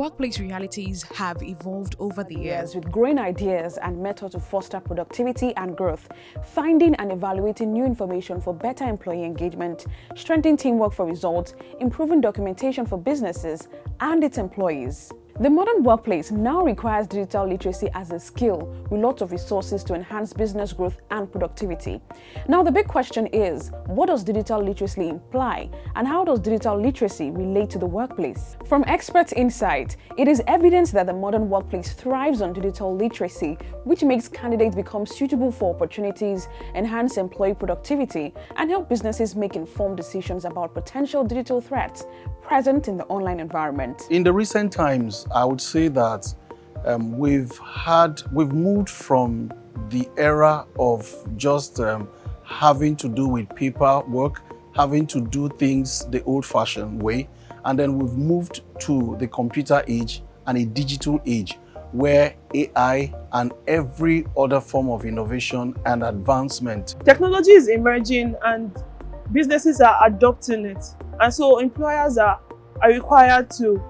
workplace realities have evolved over the years. With growing ideas and methods to foster productivity and growth, finding and evaluating new information for better employee engagement, strengthening teamwork for results, improving documentation for businesses and its employees. The modern workplace now requires digital literacy as a skill with lots of resources to enhance business growth and productivity. Now, the big question is, what does digital literacy imply and how does digital literacy relate to the workplace? From expert insight, it is evident that the modern workplace thrives on digital literacy, which makes candidates become suitable for opportunities, enhance employee productivity, and help businesses make informed decisions about potential digital threats present in the online environment. In the recent times, I would say that we've moved from the era of just having to do with paperwork, having to do things the old-fashioned way, and then we've moved to the computer age and a digital age where AI and every other form of innovation and advancement. Technology is emerging and businesses are adopting it. And so employers are required to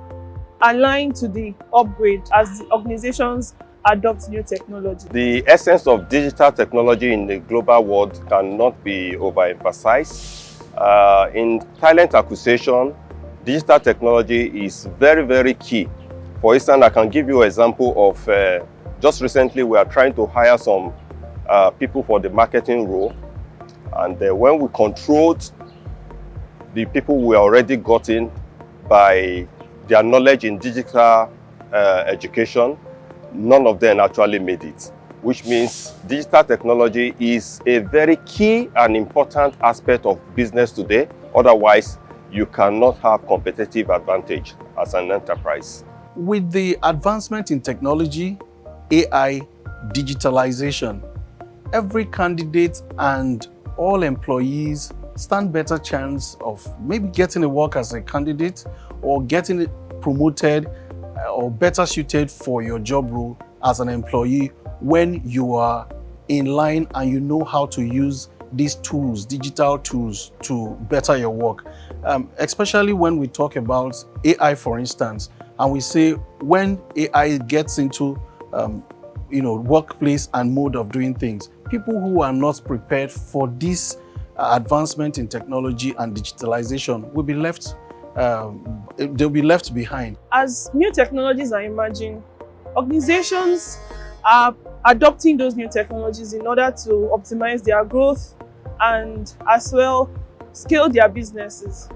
align to the upgrade as the organizations adopt new technology. The essence of digital technology in the global world cannot be overemphasized. In talent acquisition, digital technology is very, very key. For instance, I can give you an example of just recently we are trying to hire some people for the marketing role. And when we controlled the people we already gotten by their knowledge in digital education, none of them actually made it, which means digital technology is a very key and important aspect of business today. Otherwise, you cannot have competitive advantage as an enterprise. With the advancement in technology, AI, digitalization, every candidate and all employees stand better chance of maybe getting a work as a candidate or getting promoted or better suited for your job role as an employee when you are in line and you know how to use these tools, digital tools, to better your work. Especially when we talk about AI, for instance, and we say when AI gets into workplace and mode of doing things, people who are not prepared for this advancement in technology and digitalization will be left, they'll be left behind. As new technologies are emerging, organizations are adopting those new technologies in order to optimize their growth and as well scale their businesses.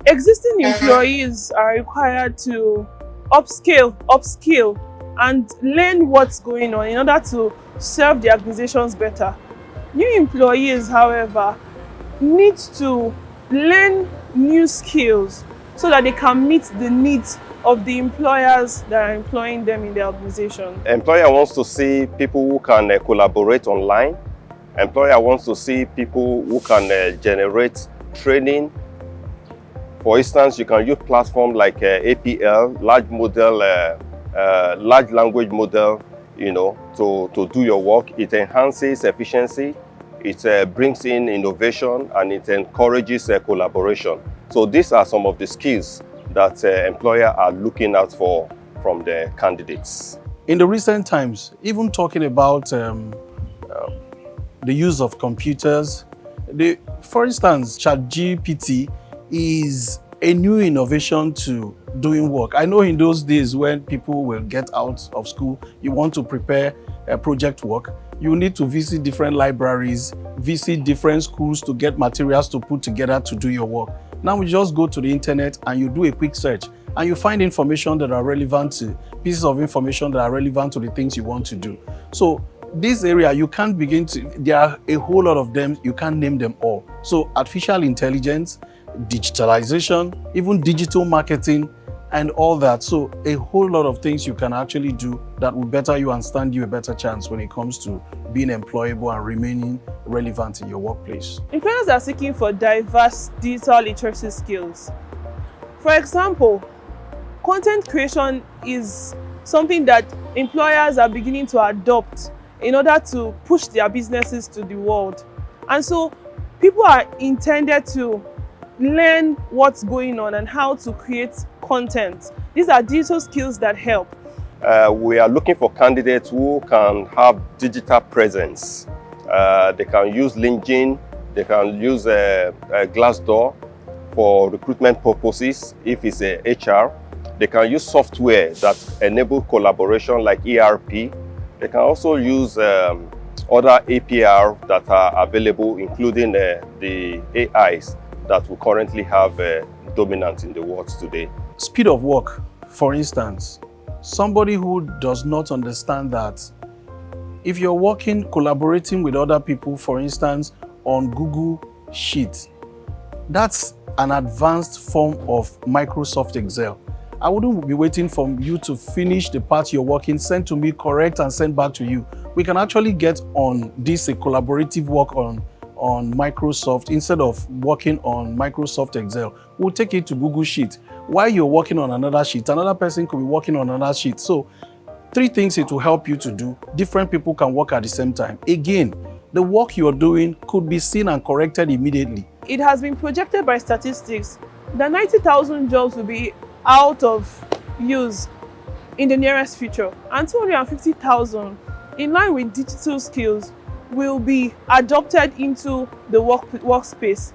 Existing employees are required to upskill and learn what's going on in order to serve the organizations better. New employees, however, need to learn new skills so that they can meet the needs of the employers that are employing them in their organization. Employer wants to see people who can collaborate online. Employer wants to see people who can generate training. For instance, you can use platforms like APL, large language model, to do your work. It enhances efficiency, it brings in innovation, and it encourages collaboration. So these are some of the skills that employers are looking out for from the candidates. In the recent times, even talking about the use of computers, for instance, ChatGPT is a new innovation to doing work. I know in those days when people will get out of school, you want to prepare a project work, you need to visit different libraries, visit different schools to get materials to put together to do your work. Now we just go to the internet and you do a quick search and you find information that are relevant to, pieces of information that are relevant to the things you want to do. So this area, you can't begin to, there are a whole lot of them, you can't name them all. So artificial intelligence, digitalization, even digital marketing and all that. So a whole lot of things you can actually do that will better you and stand you a better chance when it comes to being employable and remaining relevant in your workplace. Employers are seeking for diverse digital literacy skills. For example, content creation is something that employers are beginning to adopt in order to push their businesses to the world. And so people are intended to learn what's going on and how to create content These are digital skills that help. We are looking for candidates who can have digital presence. They can use LinkedIn, they can use Glassdoor for recruitment purposes if it's a HR. They can use software that enable collaboration like ERP. They can also use other APR that are available, including the AIs that we currently have dominant in the world today. Speed of work, for instance, somebody who does not understand that if you're working, collaborating with other people, for instance, on Google Sheets, that's an advanced form of Microsoft Excel. I wouldn't be waiting for you to finish the part you're working, send to me, correct, and send back to you. We can actually get on this a collaborative work on Microsoft instead of working on Microsoft Excel. We'll take it to Google Sheet. While you're working on another sheet, another person could be working on another sheet. So 3 things it will help you to do. Different people can work at the same time. Again, the work you're doing could be seen and corrected immediately. It has been projected by statistics that 90,000 jobs will be out of use in the nearest future, and 250,000, in line with digital skills, will be adopted into the workspace.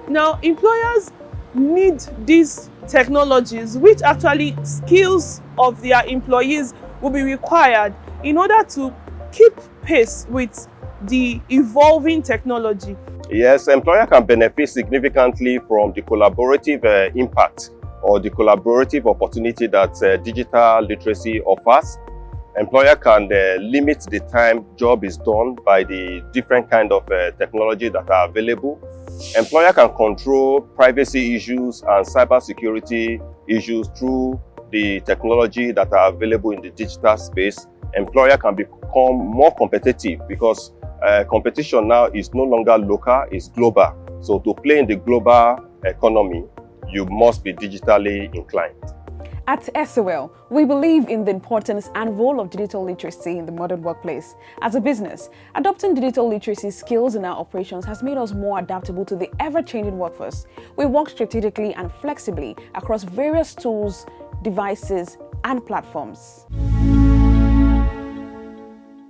Now, employers need these technologies, which actually skills of their employees will be required in order to keep pace with the evolving technology. Yes, employer can benefit significantly from the collaborative impact or the collaborative opportunity that digital literacy offers. Employer can limit the time job is done by the different kind of technology that are available. Employer can control privacy issues and cybersecurity issues through the technology that are available in the digital space. Employer can become more competitive because competition now is no longer local, it's global. So to play in the global economy, you must be digitally inclined. At SOL, we believe in the importance and role of digital literacy in the modern workplace. As a business, adopting digital literacy skills in our operations has made us more adaptable to the ever-changing workforce. We work strategically and flexibly across various tools, devices, and platforms.